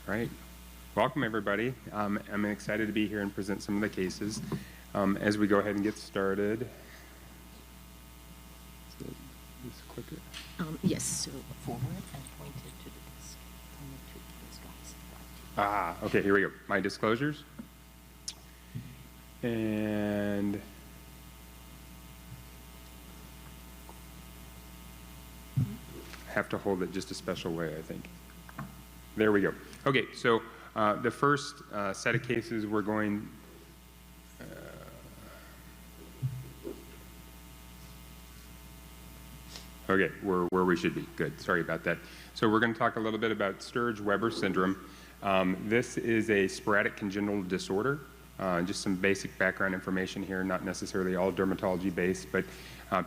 Right. Welcome, everybody. I'm excited to be here and present some of the cases. As we go ahead and get started. Just click it. Yes, so forward and pointed to the desk. Only two of those guys. Okay, here we go. My disclosures. And have to hold it just a special way, I think. There we go. Okay, so the first set of cases we're going okay, we're where we should be. Good. Sorry about that. So we're going to talk a little bit about Sturge-Weber syndrome. This is a sporadic congenital disorder. Just some basic background information here, not necessarily all dermatology based, but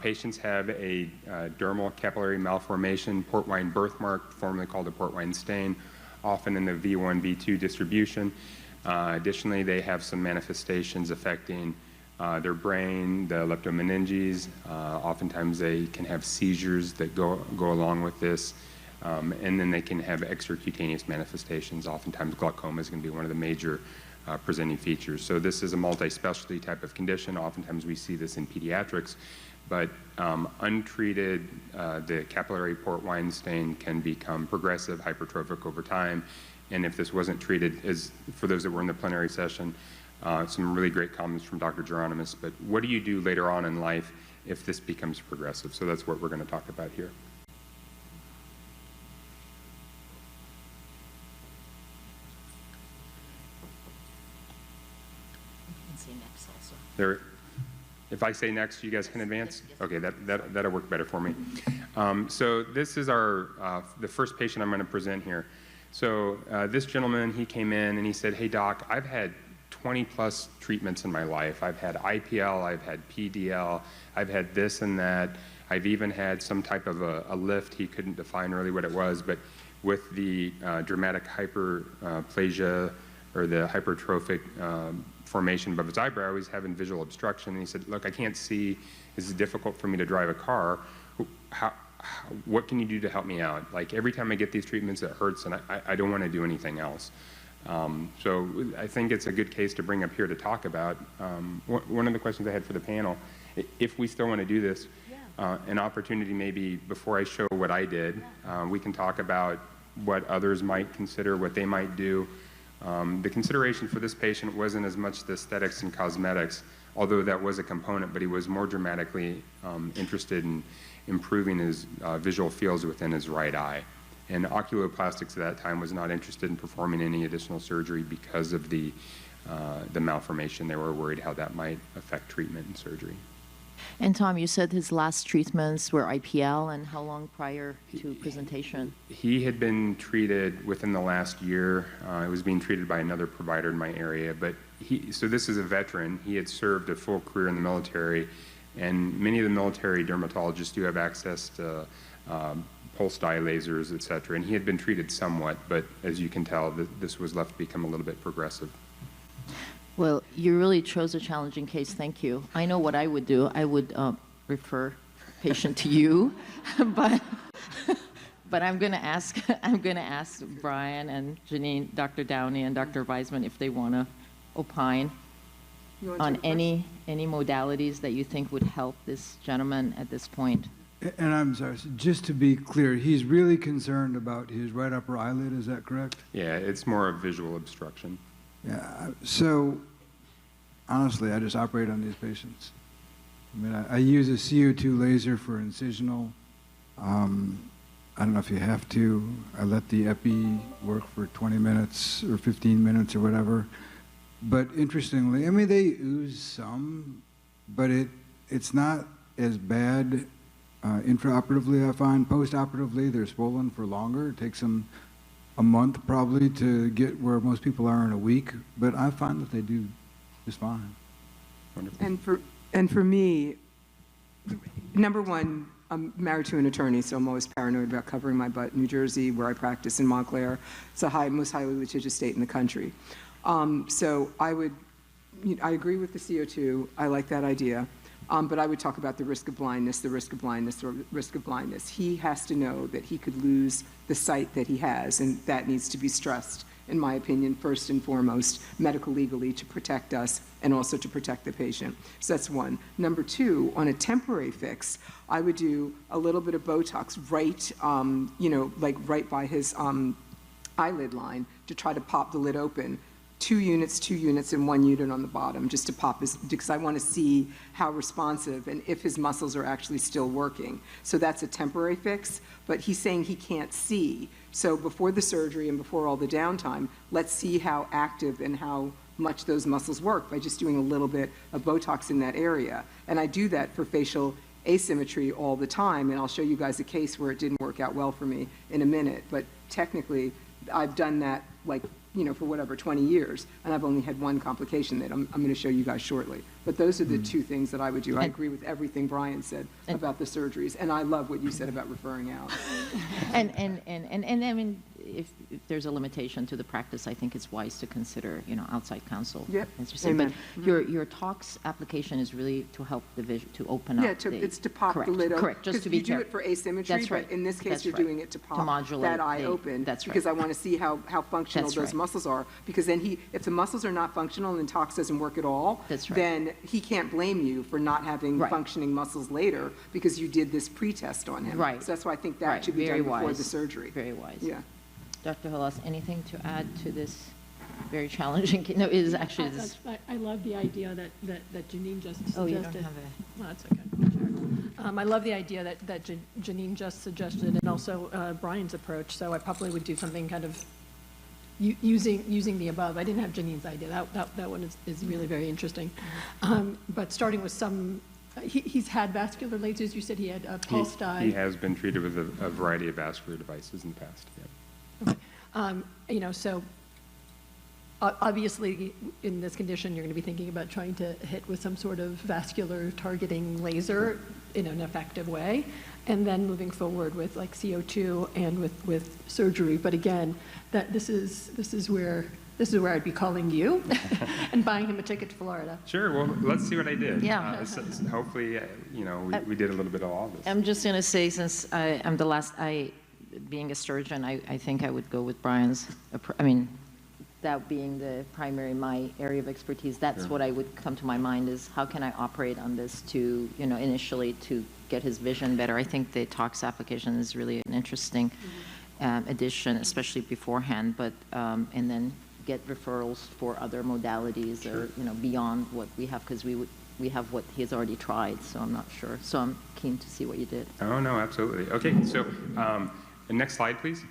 patients have a dermal capillary malformation, port wine birthmark, formerly called a port wine stain, often in the V1, V2 distribution. Additionally, they have some manifestations affecting their brain, the leptomeninges. Oftentimes they can have seizures that go along with this. And then they can have extracutaneous manifestations. Oftentimes glaucoma is going to be one of the major presenting features. So this is a multi-specialty type of condition. Oftentimes we see this in pediatrics, but untreated, the capillary port wine stain can become progressive, hypertrophic over time. And if this wasn't treated, as for those that were in the plenary session, some really great comments from Dr. Geronimus, but what do you do later on in life if this becomes progressive? So that's what we're going to talk about here. Next also. There, if I say next, you guys can advance? Okay, that'll work better for me. So this is our, the first patient I'm going to present here. So this gentleman, he came in and he said, hey doc, I've had 20 plus treatments in my life. I've had IPL, I've had PDL, I've had this and that. I've even had some type of a lift. He couldn't define really what it was, but with the dramatic hyperplasia or the hypertrophic formation above his eyebrow, he's having visual obstruction. And he said, look, I can't see. This is difficult for me to drive a car. What can you do to help me out? Like every time I get these treatments, it hurts, and I don't want to do anything else. So I think it's a good case to bring up here to talk about. One of the questions I had for the panel, if we still want to do this, an opportunity maybe before I show what I did, we can talk about what others might consider, what they might do. The consideration for this patient wasn't as much the aesthetics and cosmetics, although that was a component, but he was more dramatically interested in improving his visual fields within his right eye. And oculoplastics at that time was not interested in performing any additional surgery because of the malformation. They were worried how that might affect treatment and surgery. And Tom, you said his last treatments were IPL, and how long prior to presentation? He had been treated within the last year. He was being treated by another provider in my area, but so this is a veteran. He had served a full career in the military, and many of the military dermatologists do have access to pulse dye lasers, et cetera, and he had been treated somewhat, but as you can tell, this was left to become a little bit progressive. Well, you really chose a challenging case. Thank you. I know what I would do. I would refer patient to you, but I'm going to ask Brian and Janine, Dr. Downey, and Dr. Weisman if they want to opine on any modalities that you think would help this gentleman at this point. And I'm sorry, so just to be clear, he's really concerned about his right upper eyelid, is that correct? Yeah, it's more of visual obstruction. Yeah, so honestly, I just operate on these patients. I mean, I use a CO2 laser for incisional. I don't know if you have to. I let the epi work for 20 minutes or 15 minutes or whatever. But interestingly, I mean, they ooze some, but it's not as bad intraoperatively, I find. Post-operatively, they're swollen for longer. It takes them a month probably to get where most people are in a week, but I find that they do just fine. Wonderful. And for me, number one, I'm married to an attorney, so I'm always paranoid about covering my butt. New Jersey, where I practice in Montclair, it's the most highly litigious state in the country. So I agree with the CO2. I like that idea. But I would talk about the risk of blindness, the risk of blindness, the risk of blindness. He has to know that he could lose the sight that he has, and that needs to be stressed in my opinion, first and foremost, medical legally to protect us and also to protect the patient. So that's one. Number two, on a temporary fix, I would do a little bit of Botox right, like right by his eyelid line to try to pop the lid open. 2 units, and 1 unit on the bottom, just to pop his, because I want to see how responsive and if his muscles are actually still working. So that's a temporary fix, but he's saying he can't see. So before the surgery and before all the downtime, let's see how active and how much those muscles work by just doing a little bit of Botox in that area. And I do that for facial asymmetry all the time, and I'll show you guys a case where it didn't work out well for me in a minute, but technically I've done that like, for whatever, 20 years, and I've only had one complication that I'm going to show you guys shortly. But those are the two things that I would do. I agree with everything Brian said about the surgeries, and I love what you said about referring out. And I mean, if there's a limitation to the practice, I think it's wise to consider, outside counsel. Yep. As you said. Amen. But your tox application is really to help the vision, to open up. Yeah, it's to pop correct, the lid open. Correct, just to be you do it for asymmetry, That's right. but in this case, That's you're right. doing it to pop modulate that eye the- open. that's right. Because I want to see how functional That's those right. muscles are. Because then if the muscles are not functional and tox doesn't work at all, That's right. then he can't blame you for not having Right. functioning muscles later because you did this pre-test on him. Right. So that's why I think that Right. should be Very done before wise. the surgery. Very wise. Yeah. Dr. Halas, anything to add to this very challenging, no, it is actually, this, I love the idea that Janine just suggested. oh, you don't have a, No, that's okay. I love the idea that Janine just suggested, and also Brian's approach, so I probably would do something kind of using the above. I didn't have Janine's idea. That one is really very interesting. But starting with he's had vascular lasers, you said he had a pulse dye. He has been treated with a variety of vascular devices in the past, yeah. Okay. So obviously in this condition, you're going to be thinking about trying to hit with some sort of vascular targeting laser in an effective way, and then moving forward with like CO2 and with surgery. But again, this is where I'd be calling you and buying him a ticket to Florida. Sure, well, let's see what I did. Yeah. Hopefully, we did a little bit of all this. I'm just going to say, since I'm the last, being a surgeon, I think I would go with Brian's, that being the primary, my area of expertise, that's Sure. what I would come to my mind is how can I operate on this to, initially to get his vision better. I think the tox application is really an interesting addition, especially beforehand, but, and then get referrals for other modalities or, beyond what we have, because we have what he's already tried, so I'm not sure. So I'm keen to see what you did. Oh, no, absolutely. Okay, so next slide, please.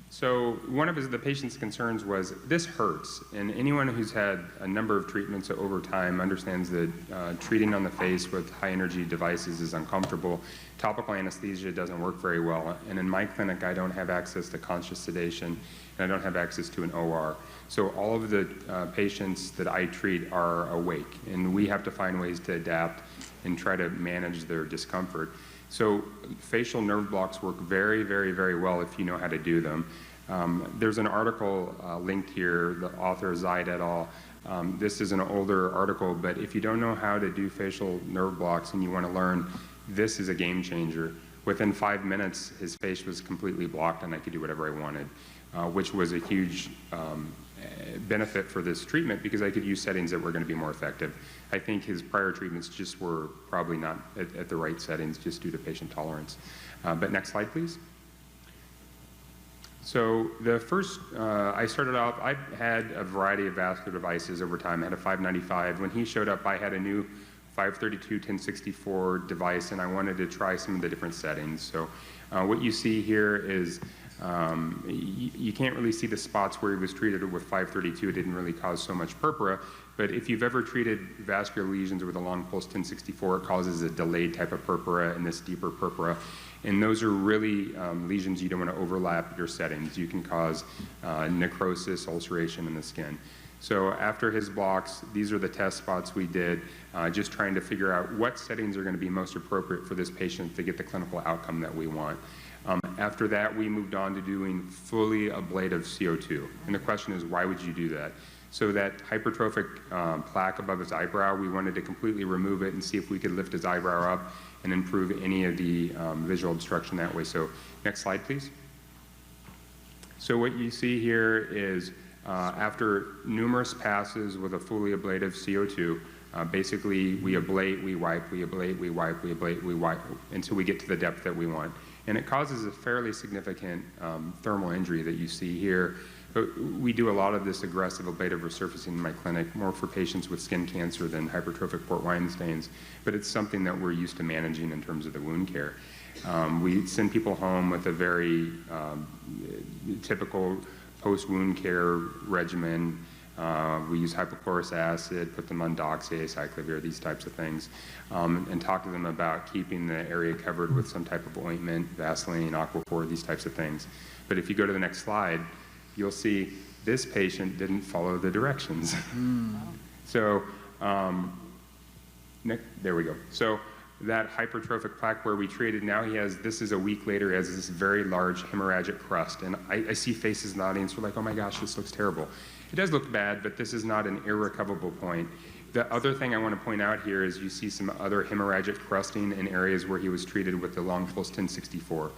So one of the patient's concerns was, this hurts, and anyone who's had a number of treatments over time understands that treating on the face with high-energy devices is uncomfortable. Topical anesthesia doesn't work very well, and in my clinic, I don't have access to conscious sedation, and I don't have access to an OR. So all of the patients that I treat are awake, and we have to find ways to adapt and try to manage their discomfort. So facial nerve blocks work very, very, very well if you know how to do them. There's an article linked here, the author Zaid et al. This is an older article, but if you don't know how to do facial nerve blocks and you want to learn, this is a game changer. Within 5 minutes, his face was completely blocked and I could do whatever I wanted, which was a huge benefit for this treatment because I could use settings that were going to be more effective. I think his prior treatments just were probably not at the right settings just due to patient tolerance. But next slide, please. So the first, I started off, I had a variety of vascular devices over time. I had a 595. When he showed up, I had a new 532 1064 device, and I wanted to try some of the different settings. So what you see here is you can't really see the spots where he was treated with 532. It didn't really cause so much purpura. But if you've ever treated vascular lesions with a long pulse 1064, it causes a delayed type of purpura and this deeper purpura. And those are really lesions you don't want to overlap your settings. You can cause necrosis, ulceration in the skin. So after his blocks, these are the test spots we did, just trying to figure out what settings are going to be most appropriate for this patient to get the clinical outcome that we want. After that, we moved on to doing fully ablative CO2. And the question is, why would you do that? So that hypertrophic plaque above his eyebrow, we wanted to completely remove it and see if we could lift his eyebrow up and improve any of the visual obstruction that way. So next slide, please. So what you see here is after numerous passes with a fully ablative CO2, basically we ablate, we wipe, we ablate, we wipe, we ablate, we wipe, until we get to the depth that we want. And it causes a fairly significant thermal injury that you see here. But we do a lot of this aggressive ablative resurfacing in my clinic, more for patients with skin cancer than hypertrophic port wine stains. But it's something that we're used to managing in terms of the wound care. We send people home with a very typical post-wound care regimen. We use hypochlorous acid, put them on doxy, acyclovir, these types of things, and talk to them about keeping the area covered with some type of ointment, Vaseline, Aquaphor, these types of things. But if you go to the next slide, you'll see this patient didn't follow the directions. So, there we go. So that hypertrophic plaque where we treated, now he has, this is a week later, has this very large hemorrhagic crust. And I see faces in the audience who are like, oh my gosh, this looks terrible. It does look bad, but this is not an irrecoverable point. The other thing I want to point out here is you see some other hemorrhagic crusting in areas where he was treated with the long pulse 1064.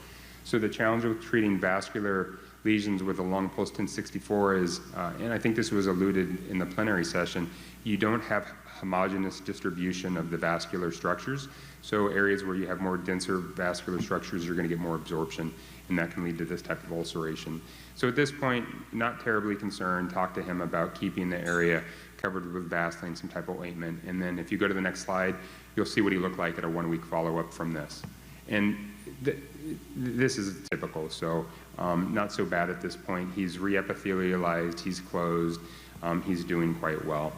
So the challenge with treating vascular lesions with a long pulse 1064 is, and I think this was alluded in the plenary session, you don't have homogeneous distribution of the vascular structures. So areas where you have more denser vascular structures, you're going to get more absorption, and that can lead to this type of ulceration. So at this point, not terribly concerned, talk to him about keeping the area covered with Vaseline, some type of ointment. And then if you go to the next slide, you'll see what he looked like at a 1-week follow-up from this. And this is typical, so not so bad at this point. He's reepithelialized, he's closed, he's doing quite well.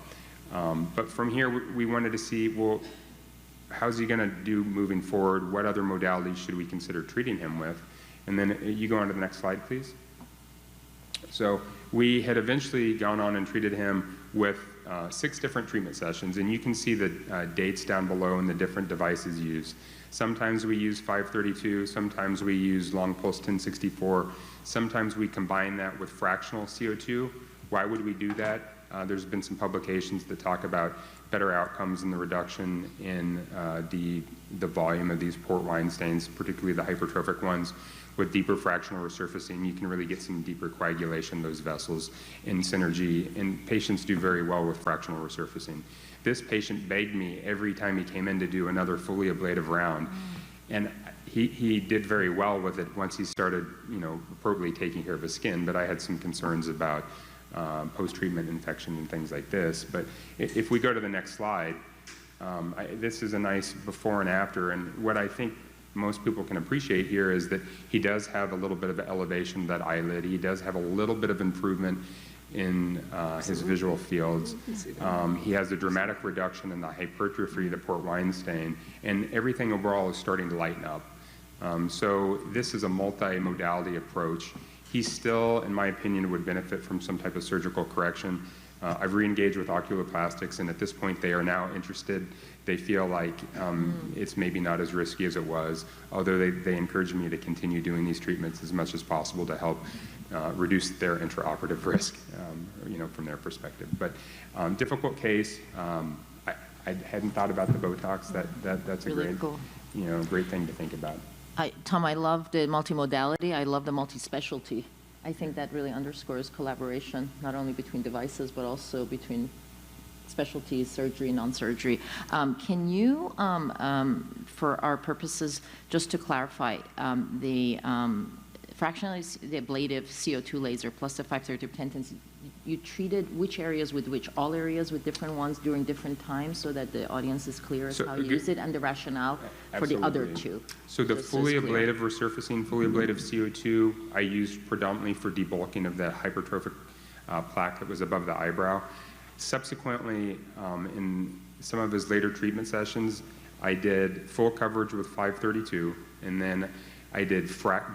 But from here, we wanted to see, well, how's he going to do moving forward? What other modalities should we consider treating him with? And then you go on to the next slide, please. So we had eventually gone on and treated him with 6 different treatment sessions, and you can see the dates down below and the different devices used. Sometimes we use 532, sometimes we use long pulse 1064, sometimes we combine that with fractional CO2. Why would we do that? There's been some publications that talk about better outcomes in the reduction in the volume of these port wine stains, particularly the hypertrophic ones. With deeper fractional resurfacing, you can really get some deeper coagulation of those vessels in synergy, and patients do very well with fractional resurfacing. This patient begged me every time he came in to do another fully ablative round, and he did very well with it once he started, appropriately taking care of his skin, but I had some concerns about post-treatment infection and things like this. But if we go to the next slide, this is a nice before and after, and what I think most people can appreciate here is that he does have a little bit of elevation of that eyelid. He does have a little bit of improvement in his visual fields. He has a dramatic reduction in the hypertrophy, the port wine stain, and everything overall is starting to lighten up. So this is a multi-modality approach. He still, in my opinion, would benefit from some type of surgical correction. I've re-engaged with oculoplastics, and at this point they are now interested. They feel like it's maybe not as risky as it was, although they encourage me to continue doing these treatments as much as possible to help reduce their intraoperative risk, from their perspective. But difficult case. I hadn't thought about the Botox. That's a Really great, cool. Great thing to think about. Tom, I love the multimodality. I love the multi-specialty. I think that really underscores collaboration, not only between devices, but also between specialties, surgery, non-surgery. Can you, for our purposes, just to clarify, the fractionally the ablative CO2 laser plus the 532 potence, you treated which areas with which? All areas with different ones during different times so that the audience is clear as how you use it and the rationale for the other two? So the Just fully as clear. ablative resurfacing, fully ablative CO2, I used predominantly for debulking of that hypertrophic plaque that was above the eyebrow. Subsequently, in some of his later treatment sessions, I did full coverage with 532, and then I did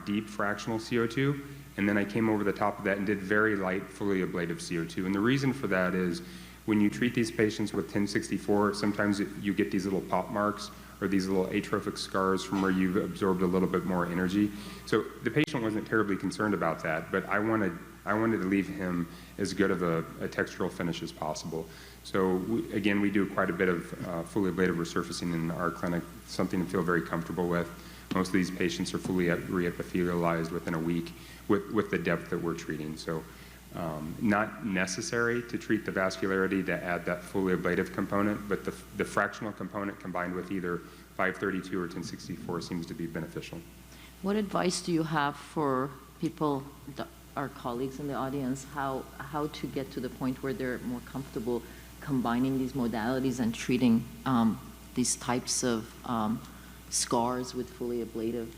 deep fractional CO2, and then I came over the top of that and did very light, fully ablative CO2. And the reason for that is when you treat these patients with 1064, sometimes you get these little pop marks or these little atrophic scars from where you've absorbed a little bit more energy. So the patient wasn't terribly concerned about that, but I wanted to leave him as good of a textural finish as possible. So we do quite a bit of fully ablative resurfacing in our clinic, something to feel very comfortable with. Most of these patients are fully reepithelialized within a week with the depth that we're treating. So not necessary to treat the vascularity to add that fully ablative component, but the fractional component combined with either 532 or 1064 seems to be beneficial. What advice do you have for people, our colleagues in the audience, how to get to the point where they're more comfortable combining these modalities and treating these types of scars with fully ablative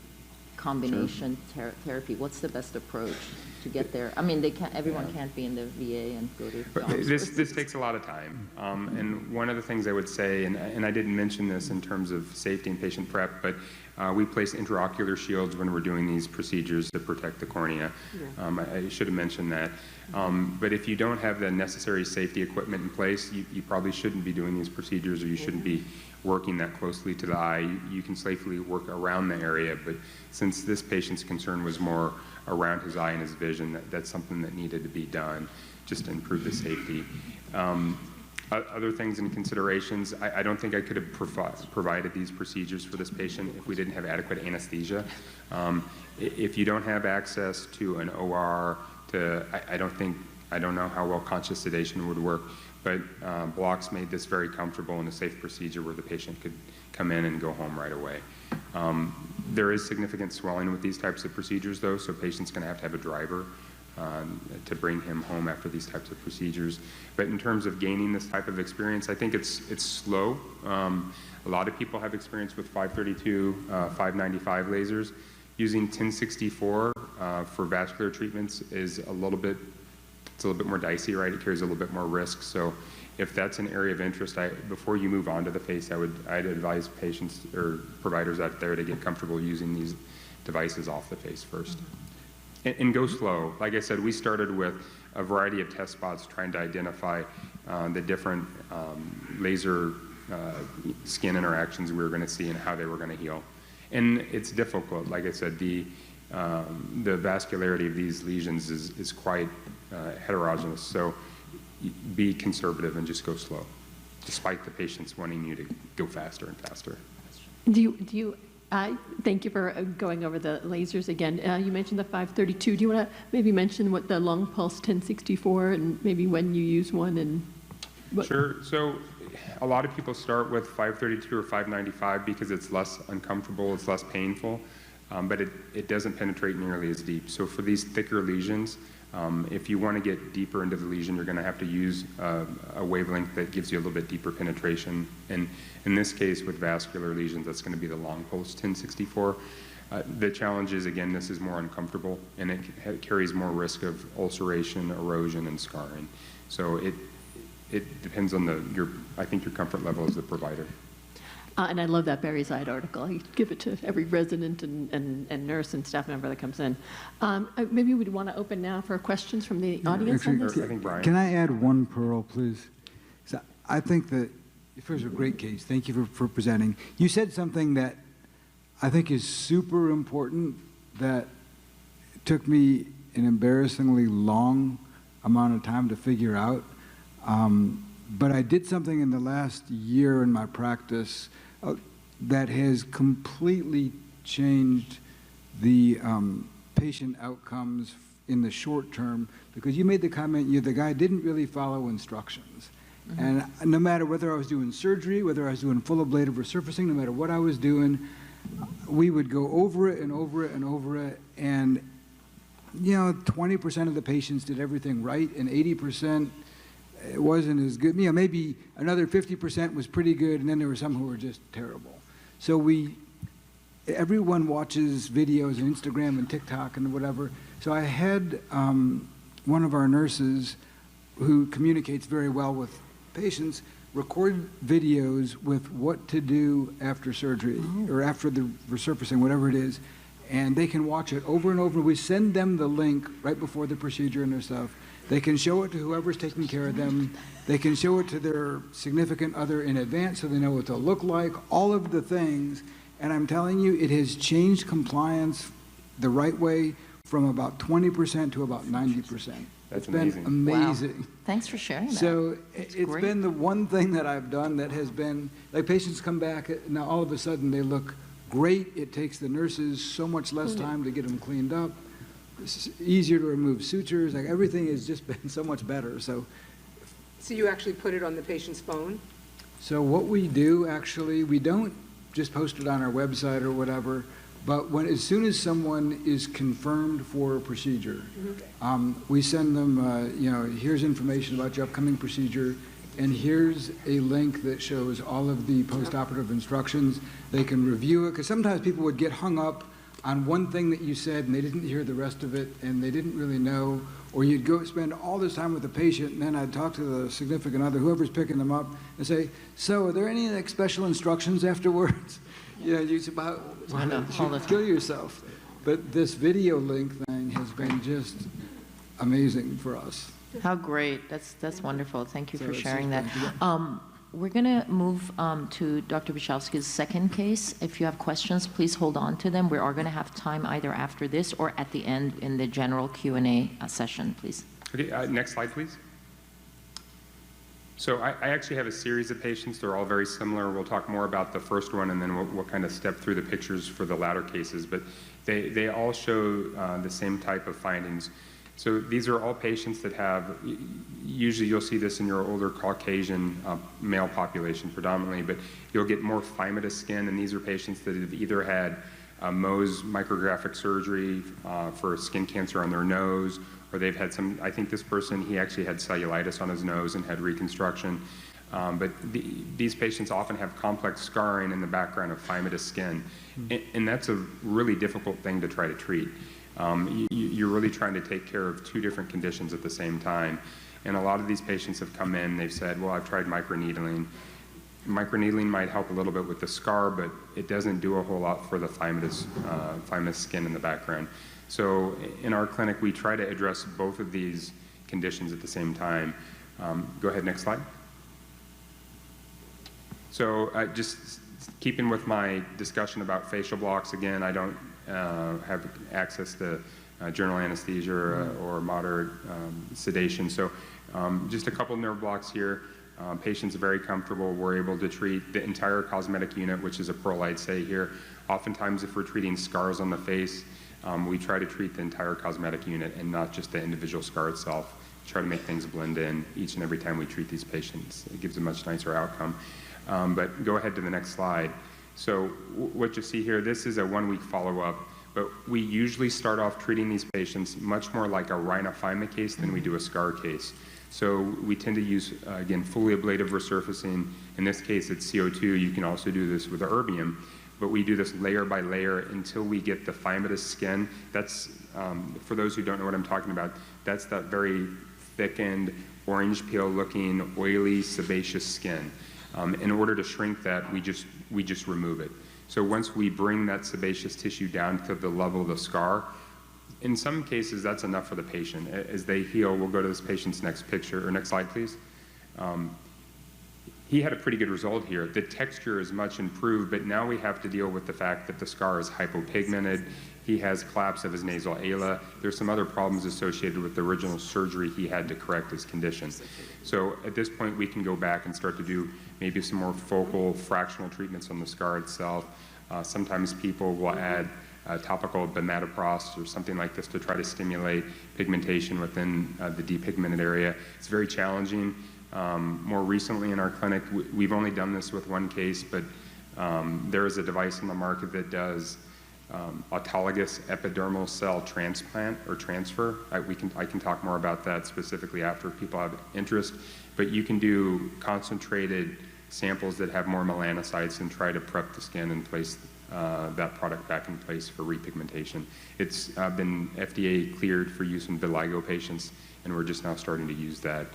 combination therapy? What's the best approach to get there? I mean, everyone can't be in the VA and go to This takes a lot of time. And one of the things I would say, and I didn't mention this in terms of safety and patient prep, but we place intraocular shields when we're doing these procedures to protect the cornea. I should have mentioned that. But if you don't have the necessary safety equipment in place, you probably shouldn't be doing these procedures, or you shouldn't be working that closely to the eye. You can safely work around the area, but since this patient's concern was more around his eye and his vision, that's something that needed to be done just to improve the safety. Other things and considerations, I don't think I could have provided these procedures for this patient if we didn't have adequate anesthesia. If you don't have access to an OR, I don't know how well conscious sedation would work, but blocks made this very comfortable and a safe procedure where the patient could come in and go home right away. There is significant swelling with these types of procedures, though, so patient's going to have a driver to bring him home after these types of procedures. But in terms of gaining this type of experience, I think it's slow. A lot of people have experience with 532, 595 lasers. Using 1064 for vascular treatments is a little bit more dicey, right? It carries a little bit more risk. So if that's an area of interest, before you move on to the face, I'd advise patients or providers out there to get comfortable using these devices off the face first. And go slow. Like I said, we started with a variety of test spots trying to identify the different laser skin interactions we were going to see and how they were going to heal. And it's difficult. Like I said, the vascularity of these lesions is quite heterogeneous. So be conservative and just go slow, despite the patients wanting you to go faster and faster. Thank you for going over the lasers again. You mentioned the 532. Do you want to maybe mention what the long pulse 1064 and maybe when you use one and what? Sure. So a lot of people start with 532 or 595 because it's less uncomfortable, it's less painful, but it doesn't penetrate nearly as deep. So for these thicker lesions, if you want to get deeper into the lesion, you're going to have to use a wavelength that gives you a little bit deeper penetration. And in this case, with vascular lesions, that's going to be the long pulse 1064. The challenge is, again, this is more uncomfortable, and it carries more risk of ulceration, erosion, and scarring. So it depends on your comfort level as the provider. And I love that Barry's Eye article. I give it to every resident and nurse and staff member that comes in. Maybe we'd want to open now for questions from the audience on this. I think Brian. Can I add one pearl, please? So I think that first, a great case. Thank you for presenting. You said something that I think is super important that took me an embarrassingly long amount of time to figure out. But I did something in the last year in my practice that has completely changed the patient outcomes in the short term, because you made the comment, the guy didn't really follow instructions. Mm-hmm. And no matter whether I was doing surgery, whether I was doing full ablative resurfacing, no matter what I was doing, we would go over it and over it and over it. And, 20% of the patients did everything right, and 80% it wasn't as good. Maybe another 50% was pretty good, and then there were some who were just terrible. So everyone watches videos on Instagram and TikTok and whatever. So I had one of our nurses who communicates very well with patients record videos with what to do after surgery or after the resurfacing, whatever it is, and they can watch it over and over. We send them the link right before the procedure and their stuff. They can show it to whoever's taking care of them. They can show it to their significant other in advance so they know what they'll look like, all of the things. And I'm telling you, it has changed compliance the right way from about 20% to about 90%. That's been amazing. Wow. Thanks for sharing that. So That's it's great. been the one thing that I've done that has been, like patients come back, now all of a sudden they look great. It takes the nurses so much less time to get them cleaned up. It's easier to remove sutures. Like, everything has just been so much better. So you actually put it on the patient's phone? So what we do, actually, we don't just post it on our website or whatever, but as soon as someone is confirmed for a procedure, we send them, here's information about your upcoming procedure, and here's a link that shows all of the post-operative instructions. They can review it, because sometimes people would get hung up on one thing that you said, and they didn't hear the rest of it, and they didn't really know, or you'd go spend all this time with the patient, and then I'd talk to the significant other, whoever's picking them up, and say, so are there any like special instructions afterwards? It's about, kill yourself. But this video link thing has been just amazing for us. How great. That's wonderful. Thank you So for it's sharing just that. We're going to move to Dr. Bichalski's second case. If you have questions, please hold on to them. We are going to have time either after this or at the end in the general Q&A session, please. Okay, next slide, please. So I actually have a series of patients. They're all very similar. We'll talk more about the first one, and then we'll kind of step through the pictures for the latter cases. But they all show the same type of findings. So these are all patients that have, usually you'll see this in your older Caucasian male population predominantly, but you'll get more phymatous skin, and these are patients that have either had Mohs micrographic surgery for skin cancer on their nose, or they've had some, I think this person, he actually had cellulitis on his nose and had reconstruction. But these patients often have complex scarring in the background of phymatous skin, and that's a really difficult thing to try to treat. You're really trying to take care of two different conditions at the same time. And a lot of these patients have come in, they've said, well, I've tried microneedling. Microneedling might help a little bit with the scar, but it doesn't do a whole lot for the phymatous skin in the background. So in our clinic, we try to address both of these conditions at the same time. Go ahead, next slide. So just keeping with my discussion about facial blocks, again, I don't have access to general anesthesia or moderate sedation. So just a couple nerve blocks here. Patients are very comfortable. We're able to treat the entire cosmetic unit, which is a pearl I'd say here. Oftentimes, if we're treating scars on the face, we try to treat the entire cosmetic unit and not just the individual scar itself. Try to make things blend in each and every time we treat these patients. It gives a much nicer outcome. But go ahead to the next slide. So what you see here, this is a 1-week follow-up, but we usually start off treating these patients much more like a rhinophyma case than we do a scar case. So we tend to use, again, fully ablative resurfacing. In this case, it's CO2. You can also do this with erbium, but we do this layer by layer until we get the phymatous skin. That's, for those who don't know what I'm talking about, that's that very thickened, orange peel-looking, oily, sebaceous skin. In order to shrink that, we just remove it. So once we bring that sebaceous tissue down to the level of the scar, in some cases that's enough for the patient. As they heal, we'll go to this patient's next picture, or next slide, please. He had a pretty good result here. The texture is much improved, but now we have to deal with the fact that the scar is hypopigmented. He has collapse of his nasal ala. There's some other problems associated with the original surgery he had to correct his condition. So at this point, we can go back and start to do maybe some more focal fractional treatments on the scar itself. Sometimes people will add topical bimatoprost or something like this to try to stimulate pigmentation within the depigmented area. It's very challenging. More recently in our clinic, we've only done this with one case, but there is a device in the market that does autologous epidermal cell transplant or transfer. I can talk more about that specifically after if people have interest, but you can do concentrated samples that have more melanocytes and try to prep the skin and place that product back in place for repigmentation. It's been FDA cleared for use in vitiligo patients, and we're just now starting to use that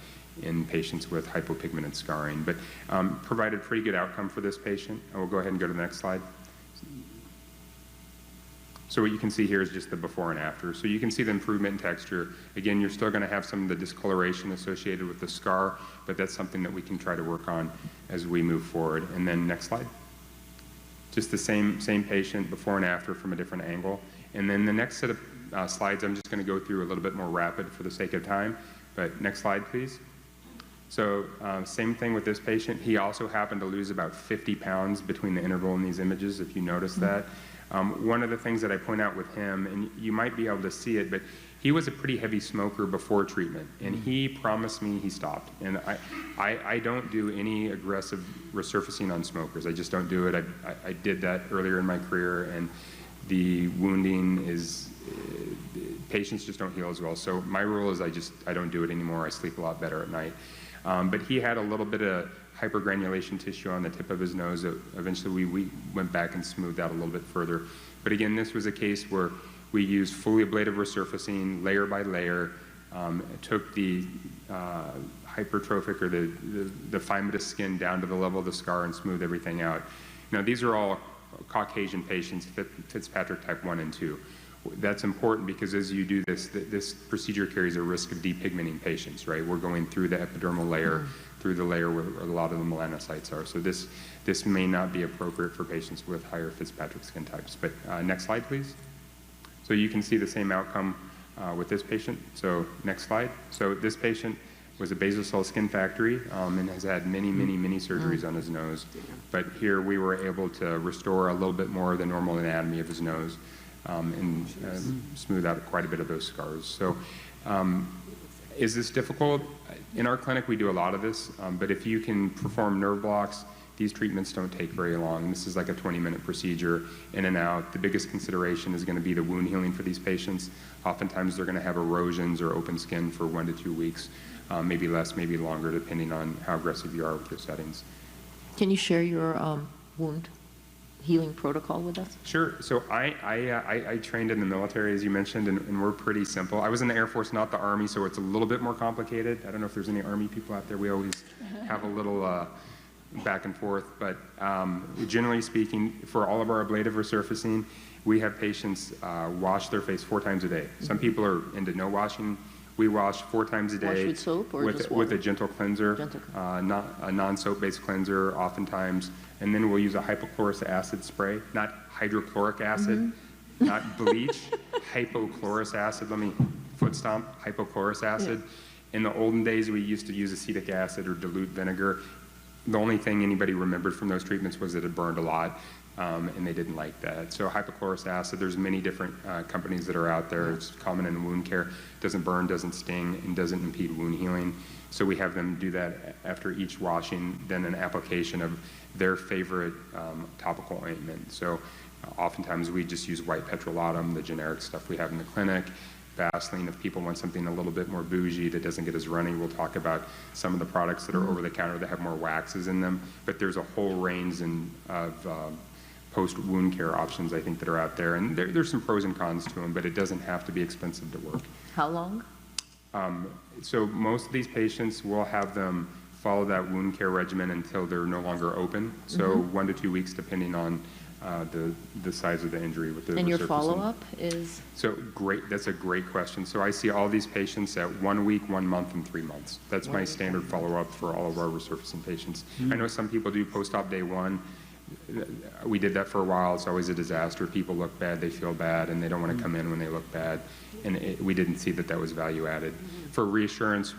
in patients with hypopigmented scarring, but provided pretty good outcome for this patient. I will go ahead and go to the next slide. So what you can see here is just the before and after. So you can see the improvement in texture. Again, you're still going to have some of the discoloration associated with the scar, but that's something that we can try to work on as we move forward. And then next slide. Just the same patient before and after from a different angle. And then the next set of slides, I'm just going to go through a little bit more rapid for the sake of time. But next slide, please. So same thing with this patient. He also happened to lose about 50 pounds between the interval in these images, if you notice that. One of the things that I point out with him, and you might be able to see it, but he was a pretty heavy smoker before treatment, and he promised me he stopped. And I don't do any aggressive resurfacing on smokers. I just don't do it. I did that earlier in my career, and the wounding is, patients just don't heal as well. So my rule is I don't do it anymore. I sleep a lot better at night. But he had a little bit of hypergranulation tissue on the tip of his nose. Eventually we went back and smoothed out a little bit further. But again, this was a case where we used fully ablative resurfacing, layer by layer, took the hypertrophic or the phymatous skin down to the level of the scar and smoothed everything out. Now, these are all Caucasian patients, Fitzpatrick type 1 and 2. That's important because as you do this, this procedure carries a risk of depigmenting patients, right? We're going through the epidermal layer, through the layer where a lot of the melanocytes are. So this may not be appropriate for patients with higher Fitzpatrick skin types. But next slide, please. So you can see the same outcome with this patient. So next slide. So this patient was a basal cell skin factory and has had many surgeries on his nose. But here we were able to restore a little bit more of the normal anatomy of his nose and smooth out quite a bit of those scars. So is this difficult? In our clinic, we do a lot of this, but if you can perform nerve blocks, these treatments don't take very long. This is like a 20-minute procedure, in and out. The biggest consideration is going to be the wound healing for these patients. Oftentimes, they're going to have erosions or open skin for 1 to 2 weeks, maybe less, maybe longer, depending on how aggressive you are with your settings. Can you share your wound healing protocol with us? Sure. So I trained in the military, as you mentioned, and we're pretty simple. I was in the Air Force, not the Army, so it's a little bit more complicated. I don't know if there's any Army people out there. We always have a little back and forth, but generally speaking, for all of our ablative resurfacing, we have patients wash their face 4 times a day. Some people are into no washing. We wash 4 times a day. Wash with soap or just water? With a gentle cleanser, not a non-soap-based cleanser oftentimes, and then we'll use a hypochlorous acid spray, not hydrochloric acid, not bleach, hypochlorous acid. Let me foot stomp, hypochlorous acid. Yeah. In the olden days, we used to use acetic acid or dilute vinegar. The only thing anybody remembered from those treatments was that it burned a lot, and they didn't like that. So hypochlorous acid, there's many different companies that are out there. It's common in wound care. Doesn't burn, doesn't sting, and doesn't impede wound healing. So we have them do that after each washing, then an application of their favorite topical ointment. So oftentimes we just use white petrolatum, the generic stuff we have in the clinic. Vaseline, if people want something a little bit more bougie that doesn't get as runny, we'll talk about some of the products that are over the counter that have more waxes in them. But there's a whole range of post-wound care options, I think, that are out there. And there's some pros and cons to them, but it doesn't have to be expensive to work. How long? So most of these patients, will have them follow that wound care regimen until they're no longer open. So 1 to 2 weeks, depending on the size of the injury with the And your resurfacing. follow-up is? So great, that's a great question. So I see all these patients at 1 week, 1 month, and 3 months. That's my standard follow-up for all of our resurfacing patients. I know some people do post-op day 1. We did that for a while. It's always a disaster. People look bad, they feel bad, and they don't want to come in when they look bad. And we didn't see that was value added. For reassurance,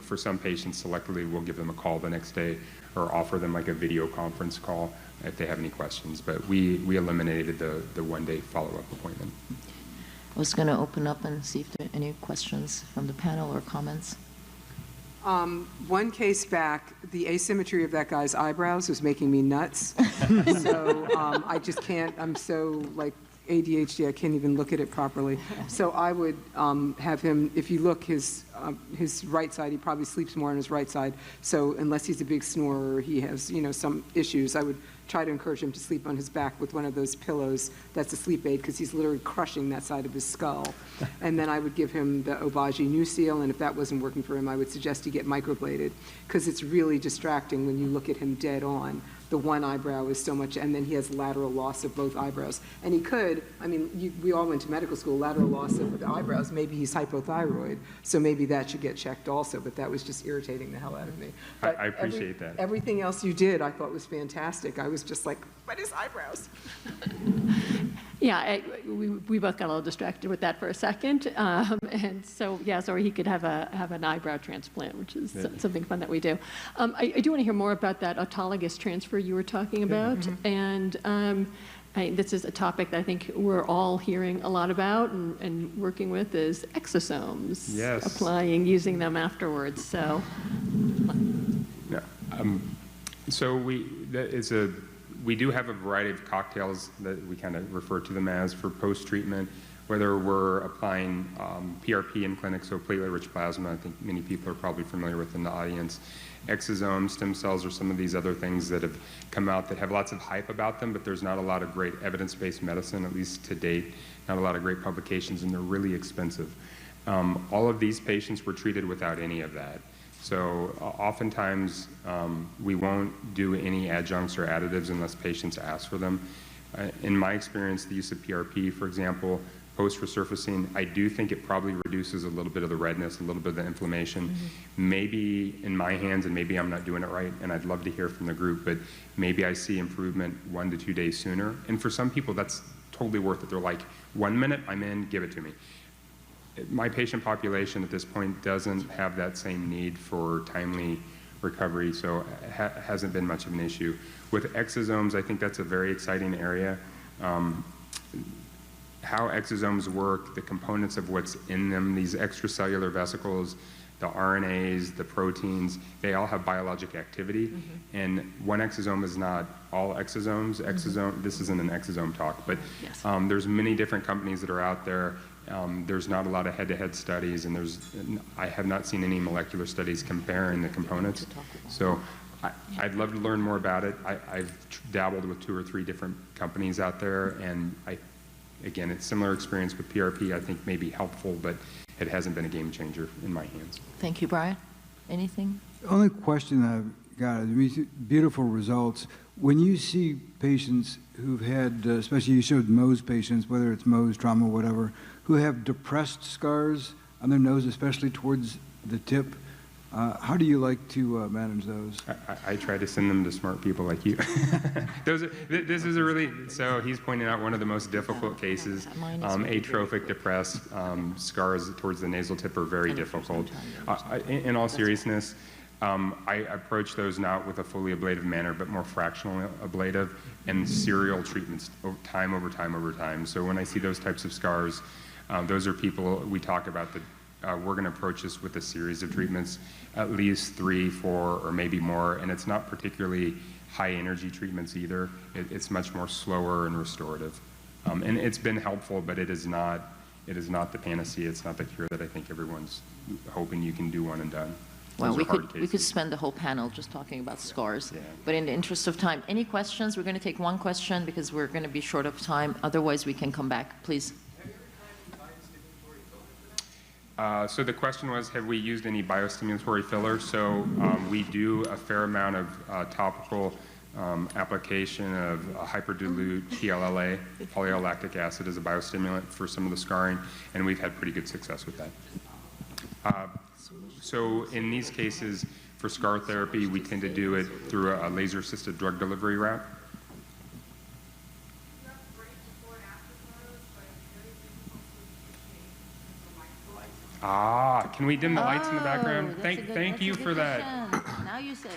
for some patients, selectively, we'll give them a call the next day or offer them like a video conference call if they have any questions. But we eliminated the one-day follow-up appointment. I was going to open up and see if there are any questions from the panel or comments. One case back, the asymmetry of that guy's eyebrows was making me nuts. So I just can't, I'm so like ADHD, I can't even look at it properly. So I would have him, if you look, his right side, he probably sleeps more on his right side. So unless he's a big snorer, he has, some issues, I would try to encourage him to sleep on his back with one of those pillows that's a sleep aid, because he's literally crushing that side of his skull. And then I would give him the Obagi New Seal, and if that wasn't working for him, I would suggest he get microbladed, because it's really distracting when you look at him dead on. The one eyebrow is so much, and then he has lateral loss of both eyebrows. And he could, we all went to medical school, lateral loss of the eyebrows, maybe he's hypothyroid, so maybe that should get checked also, but that was just irritating the hell out of me. But I appreciate that. Everything else you did, I thought was fantastic. I was just like, but his eyebrows. Yeah, we both got a little distracted with that for a second. And so, yes, or he could have an eyebrow transplant, which is something fun that we do. I do want to hear more about that autologous transfer you were talking about. And this is a topic that I think we're all hearing a lot about and working with is exosomes. Yes. Applying, using them afterwards. So, Yeah. So we do have a variety of cocktails that we kind of refer to them as for post-treatment, whether we're applying PRP in clinic, so platelet-rich plasma, I think many people are probably familiar with in the audience, exosomes, stem cells, or some of these other things that have come out that have lots of hype about them, but there's not a lot of great evidence-based medicine, at least to date, not a lot of great publications, and they're really expensive. All of these patients were treated without any of that. So oftentimes, we won't do any adjuncts or additives unless patients ask for them. In my experience, the use of PRP, for example, post-resurfacing, I do think it probably reduces a little bit of the redness, a little bit of the inflammation. Maybe in my hands, and maybe I'm not doing it right, and I'd love to hear from the group, but maybe I see improvement 1 to 2 days sooner. And for some people, that's totally worth it. They're like, 1 minute, I'm in, give it to me. My patient population at this point doesn't have that same need for timely recovery, so it hasn't been much of an issue. With exosomes, I think that's a very exciting area. How exosomes work, the components of what's in them, these extracellular vesicles, the RNAs, the proteins, they all have biologic activity. And one exosome is not all exosomes. This isn't an exosome talk, but Yes. There's many different companies that are out there. There's not a lot of head-to-head studies, and I have not seen any molecular studies comparing the components. So I'd love to learn more about it. I've dabbled with 2 or 3 different companies out there, and again, it's similar experience with PRP. I think may be helpful, but it hasn't been a game changer in my hands. Thank you, Brian. Anything? The only question I've got is beautiful results. When you see patients who've had, especially you showed Mohs patients, whether it's Mohs, trauma, whatever, who have depressed scars on their nose, especially towards the tip, how do you like to manage those? I try to send them to smart people like you. This is a really, so he's pointing out one of the most difficult cases. Atrophic depressed scars towards the nasal tip are very difficult. In all seriousness, I approach those not with a fully ablative manner, but more fractional ablative and serial treatments time over time over time. So when I see those types of scars, those are people we talk about that we're going to approach this with a series of treatments, at least 3, 4, or maybe more. And it's not particularly high energy treatments either. It's much more slower and restorative. And it's been helpful, but it is not the panacea. It's not the cure that I think everyone's hoping you can do one and done. Well, Those are hard we could cases. spend the whole panel just talking about scars. Yeah. But in the interest of time, any questions? We're going to take one question because we're going to be short of time. Otherwise, we can come back. Please. So the question was, have we used any biostimulatory filler? So we do a fair amount of topical application of hyperdilute PLLA, polylactic acid, as a biostimulant for some of the scarring, and we've had pretty good success with that. So in these cases, for scar therapy, we tend to do it through a laser-assisted drug delivery route. Can we dim the lights in the background? Oh, Thank you for that. Now you say.